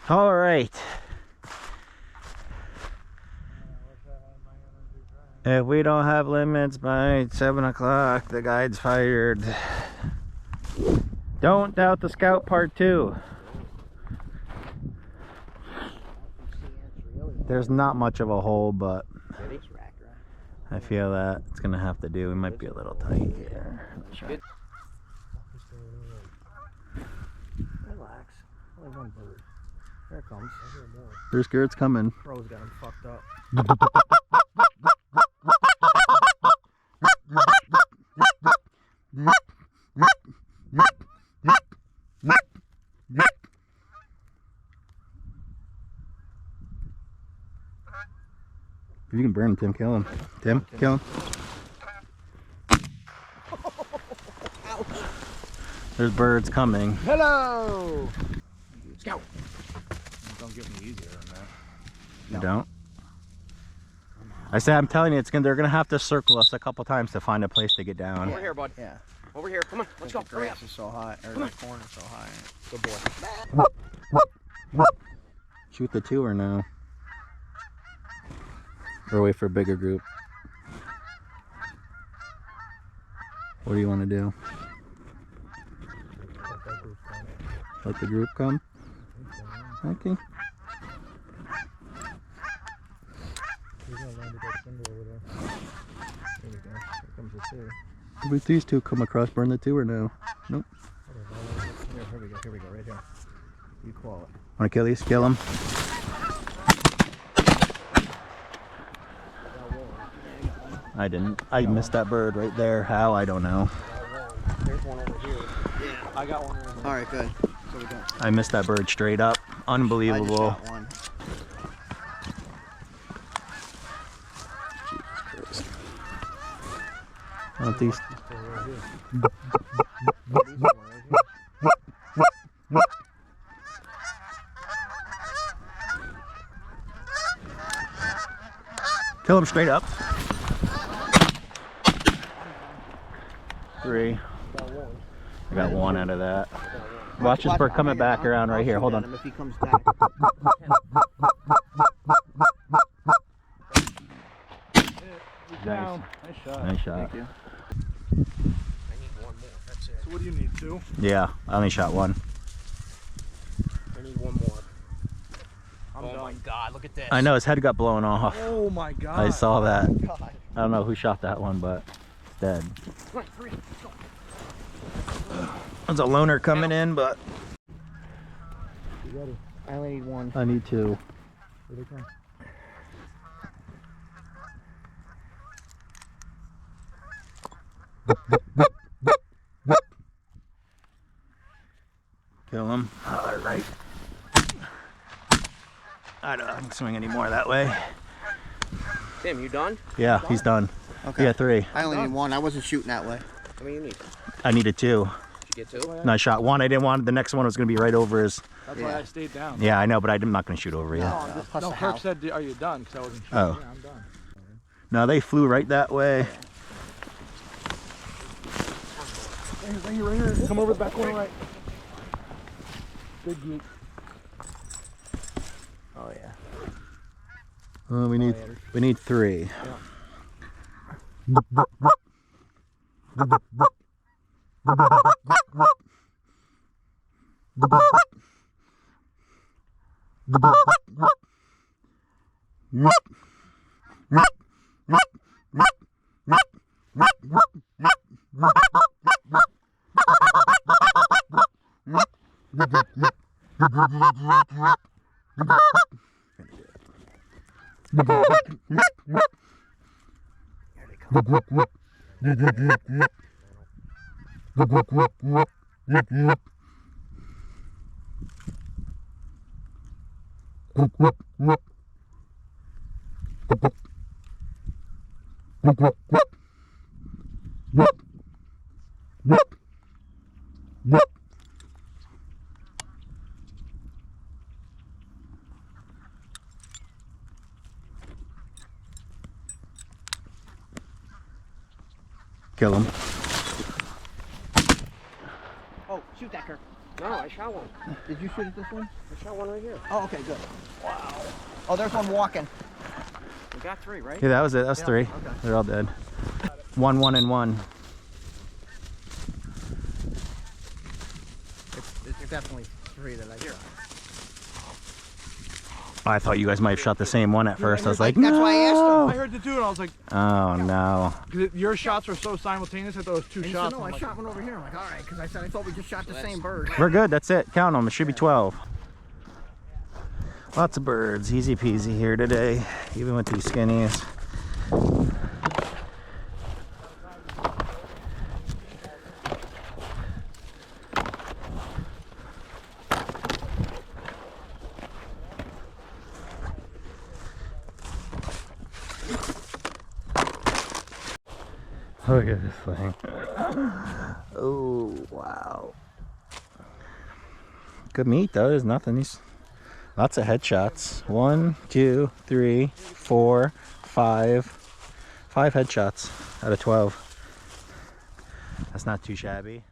All right. If we don't have limits by 7 o'clock, the guide's fired. Don't doubt the scout part 2. There's not much of a hole, but I feel that it's gonna have to do. We might be a little tight here. Relax. Only one bird. There it comes. There's Garrett's coming. Bro's got him fucked up. You can burn him, Tim. Kill him. Tim, kill him. There's birds coming. Hello! Scout! Don't get me easier than that. You don't? I said, I'm telling you, they're gonna have to circle us a couple times to find a place to get down. Over here, bud. Yeah. Over here. Come on. Let's go. The grass is so high, or the corn is so high. Good boy. Shoot the tour now. Or wait for a bigger group. What do you want to do? Let the group come? Okay. Would these two come across, burn the tour now? Nope. Here we go, right here. You call it. Want to kill these? Kill them. I didn't. I missed that bird right there. How? I don't know. There's one over here. Yeah, I got one over there. Alright, good. So we don't. I missed that bird straight up. Unbelievable. I just shot one. Not these. Kill him straight up. 3. I got 1 out of that. Watch this bird coming back around right here. Hold on. If he comes back. Nice. Nice shot. Nice shot. Thank you. I need one more. That's it. So what do you need, 2? Yeah, I only shot 1. I need one more. I'm Oh done. my god, look at this. I know his head got blown off. Oh my god. I saw that. God. I don't know who shot that one, but it's dead. Come on, hurry, let's go. There's a loner coming in, but You ready? I only need one. I need 2. Here they come. Kill him. All right. I don't can swing anymore that way. Tim, you done? Yeah, he's done. Okay. Yeah, 3. I only need one. I wasn't shooting that way. How many you need? I needed 2. Did you get 2? And I shot 1. I didn't want the next one was going to be right over his. That's why I stayed down. Yeah, I know, but I'm not going to shoot over yet. Plus No, the Herb house. said, are you done? Because I wasn't sure. Oh. Yeah, I'm done. No, they flew right that way. Right here, right here. Come over the back corner right. Big geek. Oh yeah. We need 3. Kill him. Oh, shoot that, Kirk. No, I shot one. Did you shoot at this one? I shot one right here. Oh, okay, good. Wow. Oh, there's one walking. We got 3, right? Yeah, that was it. That was 3. Okay. They're all dead. 1, 1, and 1. It's definitely 3 that I shot. I thought you guys might have shot the same one at first. I was like, That's why I asked him. I heard the 2 and I was like, oh no. 'cause your shots were so simultaneous. I thought it was 2 And he shots. said, no, I'm I like, shot one over here. I'm like, all right, because I said I thought we just shot the same bird. We're good. That's it. Count them. It should be 12. Lots of birds. Easy peasy here today, even with these skinnies. Look at this thing. Oh, wow. Good meat though, there's nothing. These lots of headshots. 1, 2, 3, 4, 5. 5 headshots out of 12. That's not too shabby.